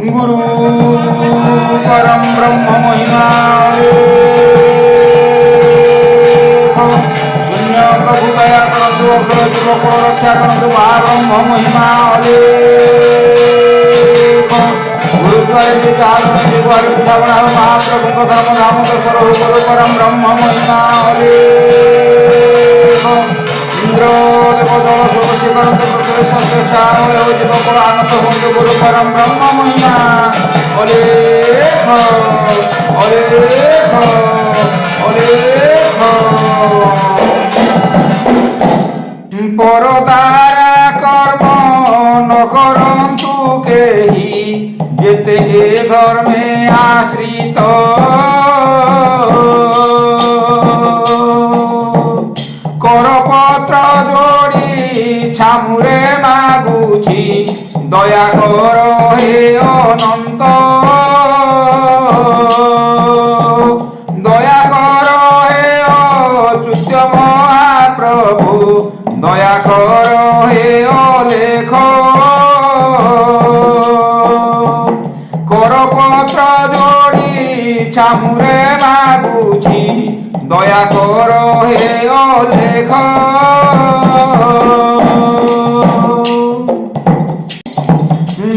गुरु परम ब्रह्म महिमा शून्य प्रभु दया करतु अखिल जीवक रक्षा करतु महाब्रह्म महिमा गुरुद्वारे गुरुद्वारे बुझावना महाप्रभु धर्म धाम दशर गुरु परम ब्रह्म महिमा इंद्र देव जल सुगति करते पृथ्वी सत्य जीवक आनंद बंधु गुरु परम ब्रह्म महिमा अलेख अलेख अलेख परदारा कर्म न करन्तु केहि जेते धर्मे आश्रित करपत्र जोड़ी छामुरे मागुछि दया कर हे अनंत दया कर हे अच्युत महाप्रभु दया कर हे अलेख करपत्र जोड़ी छामुरे मागुछि दया कर हे अलेख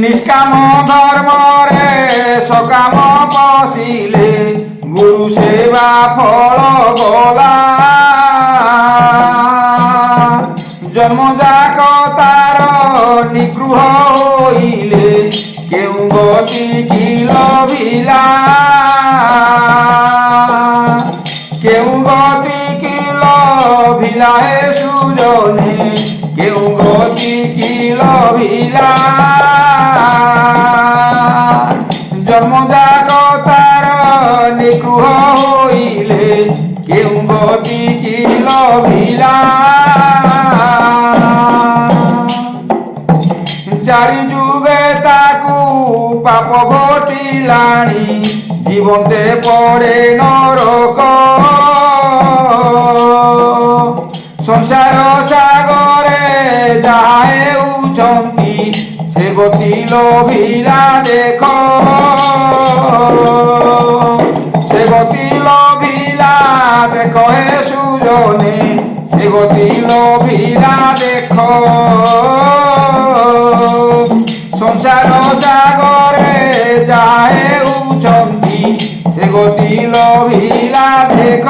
निष्काम धर्म रे सकाम पशिले गुरु सेवा फल गला जन्मजाक तार निगृह होइले केउ गति की लभिला केउ गति की लभिला हे सुजने केउ गति की लभिला जन्मजात तार निगृह होइले केउ गति की लभिला चारि जुगे ताकू पाप घटिलाणी जीवन्ते पड़े नरक संसार सागरे जाए उछंती से गति लभिला देख से गति लभिला देख हे सुजने से गति लभिला देख संसार सागरे जाए उछंती से गति लभिला देख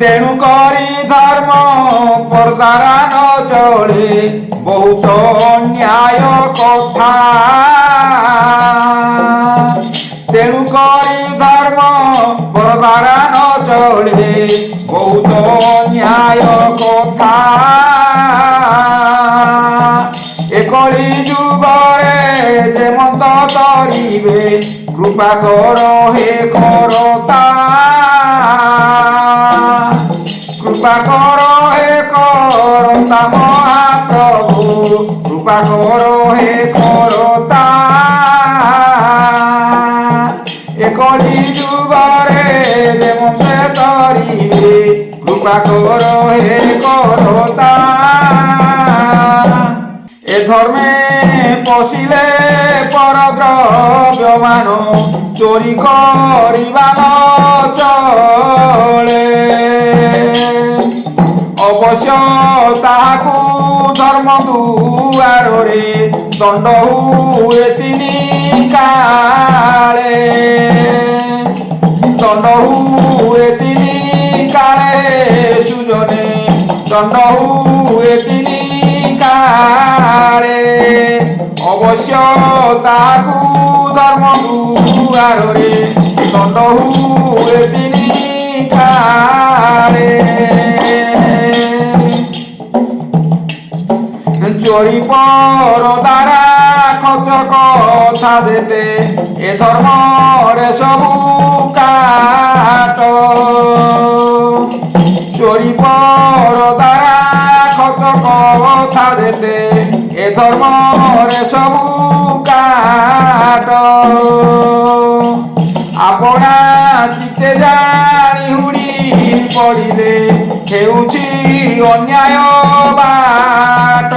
तेणु करी धर्म परदारा न चले बहुत अन्याय कथा तेणु करी धर्म परदारा न चले बहुत अन्याय कथा एकली जुगरे जेमंत तरिबे कृपा कर हे करता कृपा कर हे करता महाप्रभु कृपा कर हे करता एकली जुगरे जेमते तरिबे कृपा कर हे करता ए धर्मे पशिले परद्रव्य मान चोरी करिबा न चले अवश्य ताहाकू धर्म दुआरे दंड हुए तिनि काले दंड हुए तिनि काले सुजने दंड हुए तिनि काले अवश्य ताहाकू धर्म दुआरे दंड हुए तिनि काले चोरी पर द्वारा खर्च कथा देते ए धर्म रे सबू काट चोरी पर द्वारा खर्च कथा देते ए धर्म रे सबू काट आपना चिते जानी हुड़ी पड़िले हेउछि अन्याय बाट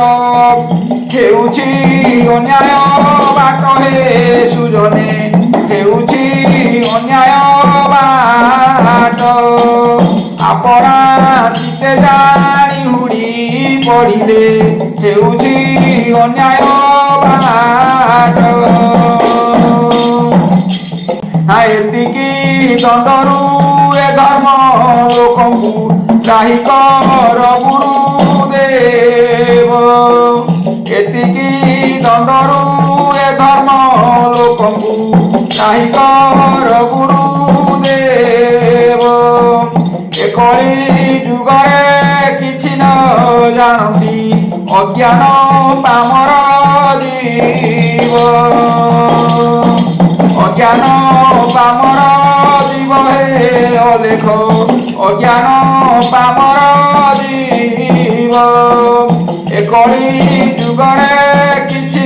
ଅନ୍ୟାୟ ବାଟ ହେ ସୁଜନେ ହେଉଛି ଅନ୍ୟାୟ ବାଟ ଆପଣା ଚିତେ ଜାଣି ହୁଡ଼ି ପଡ଼ିଲେ ହେଉଛି ଅନ୍ୟାୟ ବାଟ ଏତିକି ଦଣ୍ଡରୁ ଏ ଧର୍ମ ଲୋକଙ୍କୁ ତ୍ରାହି କର ଗୁରୁଦେବ ଏତିକି ଦଣ୍ଡରୁ ଏ ଧର୍ମ ଲୋକଙ୍କୁ ତ୍ରାହି କର ଗୁରୁଦେବ ଏ କଳି ଯୁଗରେ କିଛି ନ ଜାଣନ୍ତି ଅଜ୍ଞାନ ପାମର ଜୀବ অজ্ঞান পামর জীব হে অলেখ অজ্ঞান পামর জীব এ কলি যুগরে কিছু ন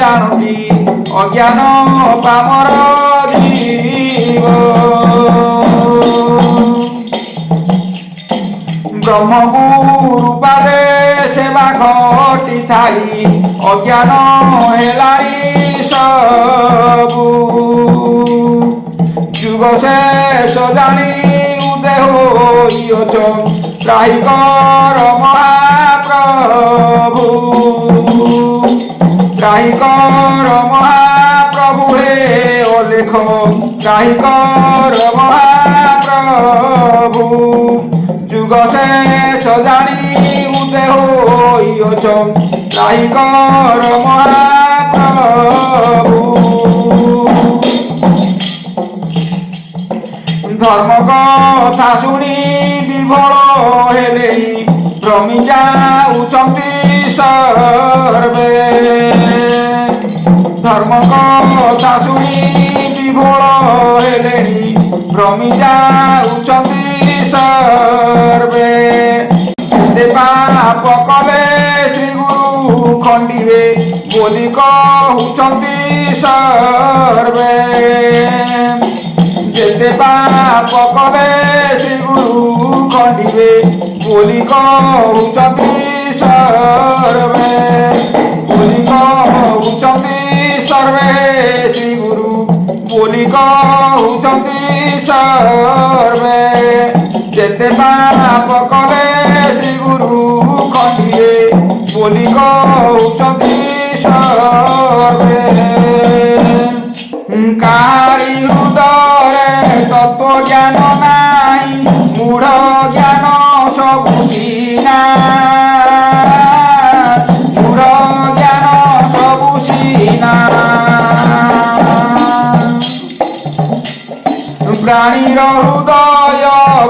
জানতি অজ্ঞান পামর জীব ব্রহ্মগুরু পাদে সেবা ঘটি থাই অজ্ঞান হেলানি সবু যুগ শেষ জানি উদেহ হইছ ত্রাহি কর মহাপ্রভু ত্রাহি কর মহাপ্রভু হে অলেখ ত্রাহি কর মহাপ্রভু যুগ শেষ জানি উদেহ হইছ ত্রাহি কর মহাপ্রভু ধর্ম কথা শুনি বিভোল হেলে ভ্রমি যাউଛନ୍ତି সর্বে ধর্ম কথা শুনি বিভোল হেলে ভ্রমি যাউଛନ୍ତି সর্বে যে পাপ কলে শ্রী গুরু খণ্ডিবে ବୋଲି କହୁଛନ୍ତି ସର୍ବେ ଯେତେ ପାପ କଲେ ଶ୍ରୀ ଗୁରୁ ଖଣ୍ଡିବେ ବୋଲି କହୁଛନ୍ତି ସର୍ବେ ବୋଲି କହୁଛନ୍ତି ସର୍ବେ ଶ୍ରୀ ଗୁରୁ ବୋଲି କହୁଛନ୍ତି ସର୍ବେ ଯେତେ ପାପ କଲେ ଶ୍ରୀ ଗୁରୁ ଖଣ୍ଡିବେ ବୋଲି କହୁଛନ୍ତି সর্বে কারি হৃদয়ে তত্ত্ব জ্ঞান নাই মূঢ় জ্ঞান সবু সিনা মূঢ় জ্ঞান সবু সিনা প্রাণীর হৃদয়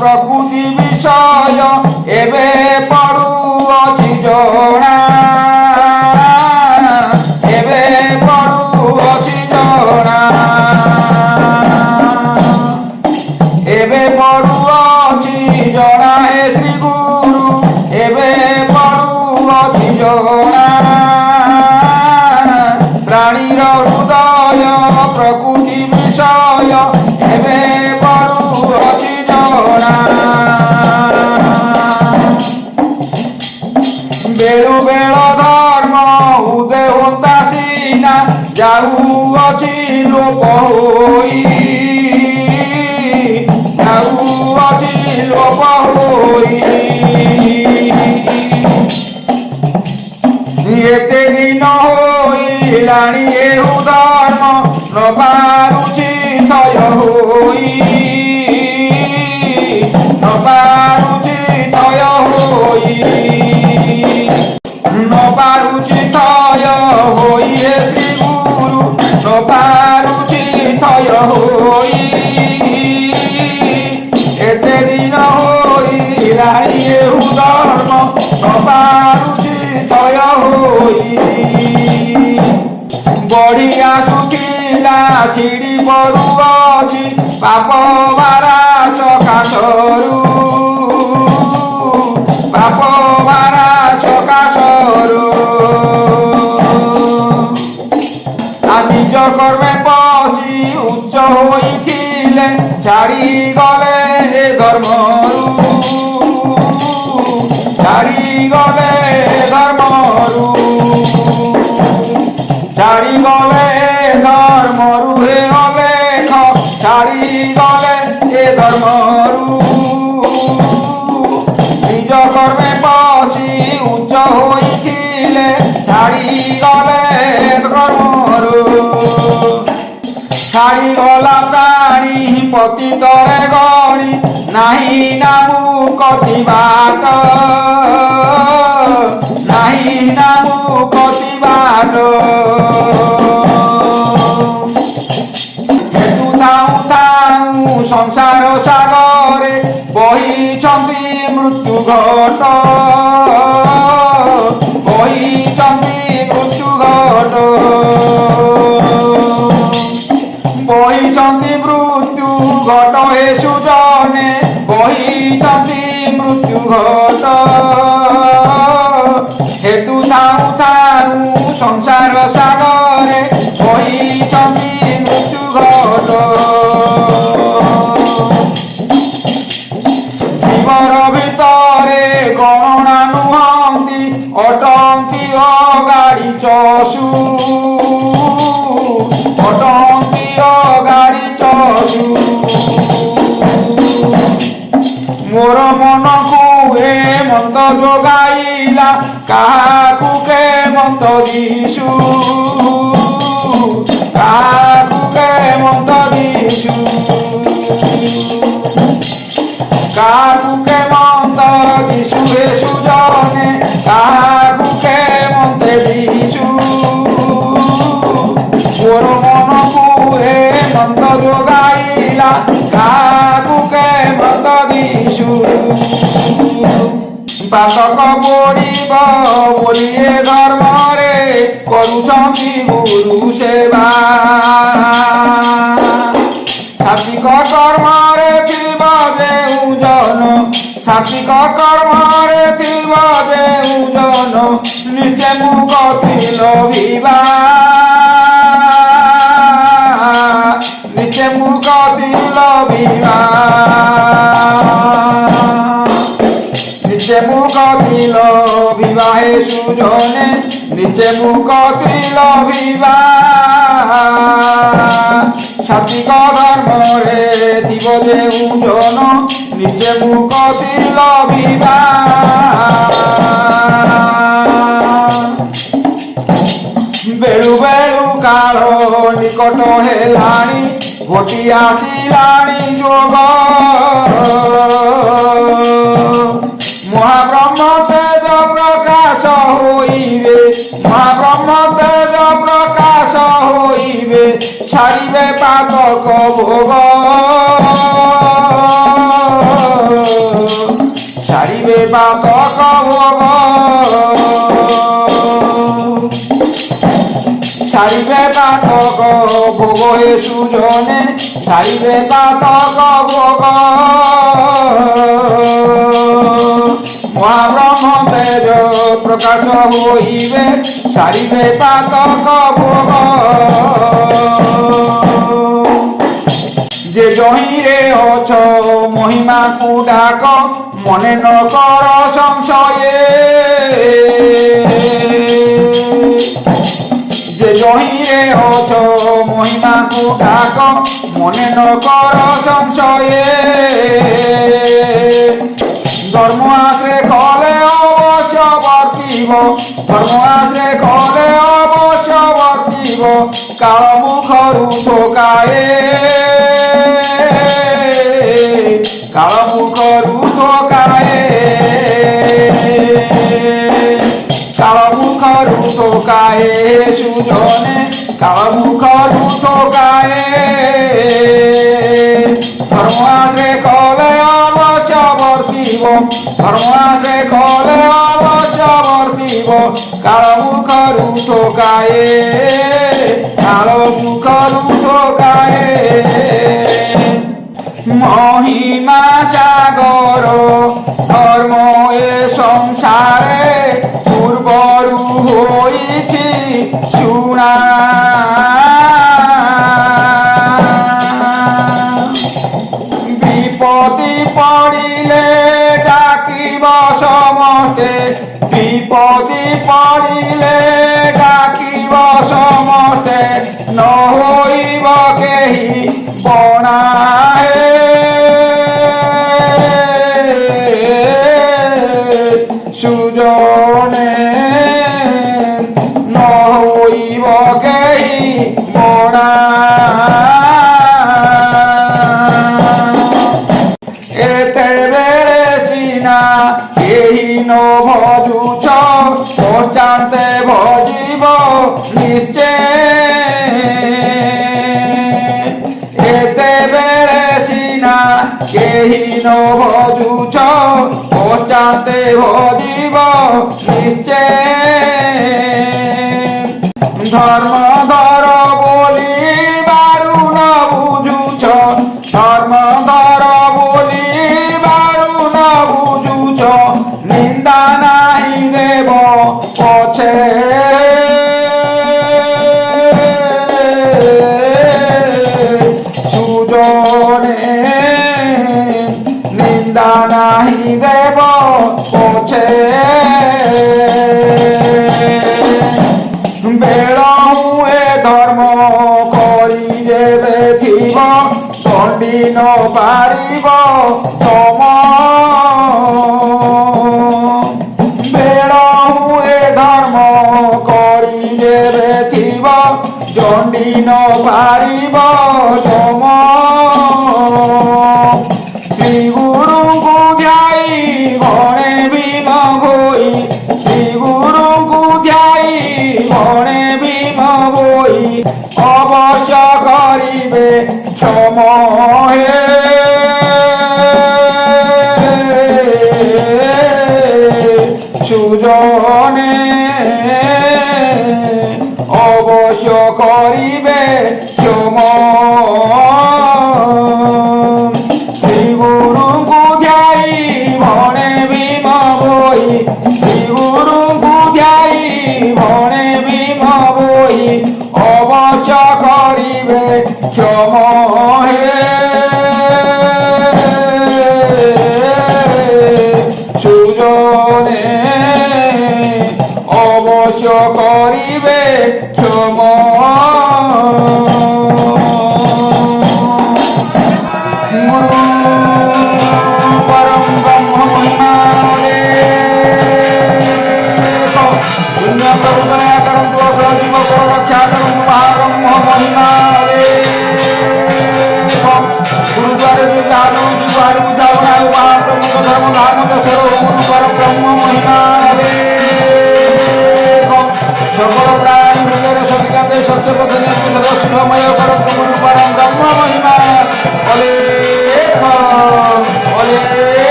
প্রকৃতি বিষয় এবে পড়ুଅଛି জଣା ଏବେ ପଡୁଅଛି ଜଣା ହେ ଶ୍ରୀ ଗୁରୁ ଏବେ ପଡୁଅଛି ଜଣା ପ୍ରାଣୀର ହୃଦୟ ପ୍ରକୃତି ବିଷୟ ଏବେ ପଡୁଅଛି ଜଣା ବେଳୁ ବେଳ ଧର୍ମ ଉଦୟ ହୁଅନ୍ତା ସିନା ଯାଉଅଛି ଲୋପ ହୋଇ ଯାଉଅଛି ଲୋପ ହୋଇ ଏତେ ଦିନ ହୋଇଲାଣି ଏହୁ ଧର୍ମ ନ ପାରୁଛି ଥୟ ହୋଇ ନ ପାରୁଛି ଥୟ ହୋଇ ନ ପାରୁଛି ଥୟ ହୋଇ ହେ ଶ୍ରୀ ଗୁରୁ ନ ପାରୁଛି ଥୟ ହୋଇ ଏତେ ଦିନ ହୋଇଲାଣି ଏହୁ ଧର୍ମ ନ ପାରୁଛି ଥୟ ହୋଇ ବଢ଼ିଆ ଶୁଖିଲା ଛିଡ଼ି ପଡ଼ୁଅଛି ପାପ ଭାରା ସକାଶରୁ ପାପ ଭାରା ସକାଶରୁ ନିଜ କର୍ମେ ପଶି ଉଚ୍ଚ ହୋଇଥିଲେ ଛାଡ଼ି ଗଲେ ଏ ଧର୍ମରୁ ଛାଡ଼ି ଗଲେ ଧର୍ମରୁ অতীতরে গণি নাহি নামু কতি বাট নাহি নামু কতি বাট হেতু ଥାଉ ଥାଉ ସଂସାର ସାଗରେ ବହିଛନ୍ତି ମୃତ୍ୟୁ ଘଟ ବହିଛନ୍ତି ମୃତ୍ୟୁ ଘଟ ବହିଛନ୍ତି ମୃତ୍ୟୁ ଘଟ ହେ ସୁଜନେ ବହିଛନ୍ତି ମୃତ୍ୟୁ ଘଟ ହେତୁ ଥାଉ ଥାଉ ସଂସାର ସାଗରେ ବହିଛନ୍ତି ମୃତ୍ୟୁ ଘଟ ଜୀବର ଭିତରେ ଗଣନା ନୁହନ୍ତି ଅଟନ୍ତି ଅଗାଡ଼ି ଚଷୁ ଅଟନ୍ତି ଅଗାଡ଼ି ଚଷୁ ମୋର ମନକୁ ଏ ମନ୍ଦ ଯୋଗାଇଲା କାହାକୁ କେ ମନ୍ଦ ଦିଶୁ କାହାକୁ କେ ମନ୍ଦ ଦିଶୁ କାହାକୁ କେ ମନ୍ଦ ଦିଶୁ ହେ ସୁଜନେ କାହାକୁ କେ ମନ୍ଦ ଦିଶୁ ମୋର ମନକୁ ଏ ମନ୍ଦ ଯୋଗାଇଲା କାହାକୁ କେ ମନ୍ଦ ଦିଶୁ ପାତକ ପଡ଼ିବ ବୋଲି ଏ ଧର୍ମରେ କରୁଛନ୍ତି ଗୁରୁ ସେବା ସାତ୍ବିକ କର୍ମରେ ଥିବ ଯେଉଁ ଜନ ସାତ୍ବିକ କର୍ମରେ ଥିବ ଯେଉଁ ଜନ ନିଜେ ମୁକ୍ତି ଲଭିବା ନିଜେ ମୁକ୍ତି ଲଭିବା ନିଜେ ମୁକ୍ତି ଲଭିବା ହେ ସୁଜନେ ନିଜେ ମୁକ୍ତି ଲଭିବା ସାତ୍ବିକ ଧର୍ମରେ ଥିବ ଯେଉଁ ଜନ ନିଜେ ମୁକ୍ତି ଲଭିବା ବେଳୁ ବେଳୁ କାଳ ନିକଟ ହେଲାଣି ଘୋଟି ଆସିଲାଣି ଯୋଗ ମହାବ୍ରହ୍ମ ତେଜ ପ୍ରକାଶ ହୋଇବେ ମହାବ୍ରହ୍ମ ତେଜ ପ୍ରକାଶ ହୋଇବେ ଛାଡ଼ିବେ ପାତକ ଭୋଗ ଛାଡ଼ିବେ ପାତକ ଭୋଗ ছাড়িবে পাতক ভোগ হে সুজনে ছাড়িবে পাতক ভোগ মহাব্রহ্ম তেজ প্রকাশ হইবে ছাড়িবে পাতক ভোগ যে জহিরে অছ মহিমাকু ডাক মনে ন কর সংশয়ে যে জহিরে অছ মহিমাকু ডাক মনে ন কর সংশয়ে ধর্ম আশ্রে কলে অবশ্য বর্তিব ধর্ম আশ্রে কলে অবশ্য বর্তিব কাল মুখরু ঠোকায়ে কাল মুখরু ঠোকায়ে কাল মুখরু ঠোকায়ে সুজনে কাল মুখরু ঠোকায়ে ধর্ম আশ্রে কলে অবশ্য বর্তিব ধর্ম আশ্রে কলে অবশ্য বর্তিব কাল মুখরু ঠোকায়ে কাল মুখরু ঠোকায়ে মহিমা সাগর ধর্ম এ সংসারে পূর্বরু হইছি শুনা বিপদে পড়িলে ডাকিব সমস্তে বিপদে পড়িলে ডাকিব সমস্তে ন হইব কেহি বনাহে সুজনে ন হইব কেহি বনা ভজুছ পচান্তে ভজিব নিশ্চে এতেবেলে সিনা কেহি ন ভজুছ পচান্তে ভজিব নিশ্চে ধর্ম ধর বলি বারু ন বুঝুছ ধর্ম ধর বলি বারু ন বুঝুছ নিন্দা নাহি দেব পছে সুজনে নিন্দা নাহি দেব পছে বেল হুয়ে ধর্ম করি যেবে থিব দণ্ডি ন পারিব সম বেল হুয়ে ধর্ম করি যেবে থিব দণ্ডি ন পারিব সম শ্রী গুরুଙ୍କୁ ধ্যাই ভণে ভীম ভোই শ্রী গুরুଙ୍କୁ ধ্যাই ভণে ভীম ভোই অবশ্য করিবে ক্ষম হে সুজনে অবশ্য করিবে ক্ষম শ্রী গুরুଙ୍କୁ ধ্যাই ভণে ভীম ভোই শ্রী গুরুଙ୍କୁ ধ্যাই ভণে ভীম ভোই অবশ্য করিবে ক্ষম হে সুজনে অবশ্য করিবে ক্ষম পরম ব্রহ্ম মহিমা শূন্য প্রভু দয়া করন্তু অগ্র জীব কর রক্ষা করন্তু মহাব্রহ্ম মহিমা গুরুদ্বারে যে জানু জীবার বুঝাওনা মহাপ্রভু ধর্ম ধাম দশর গুরু পর ব্রহ্ম মহিমা সকল প্রাণী হৃদয়ের সত্যপথে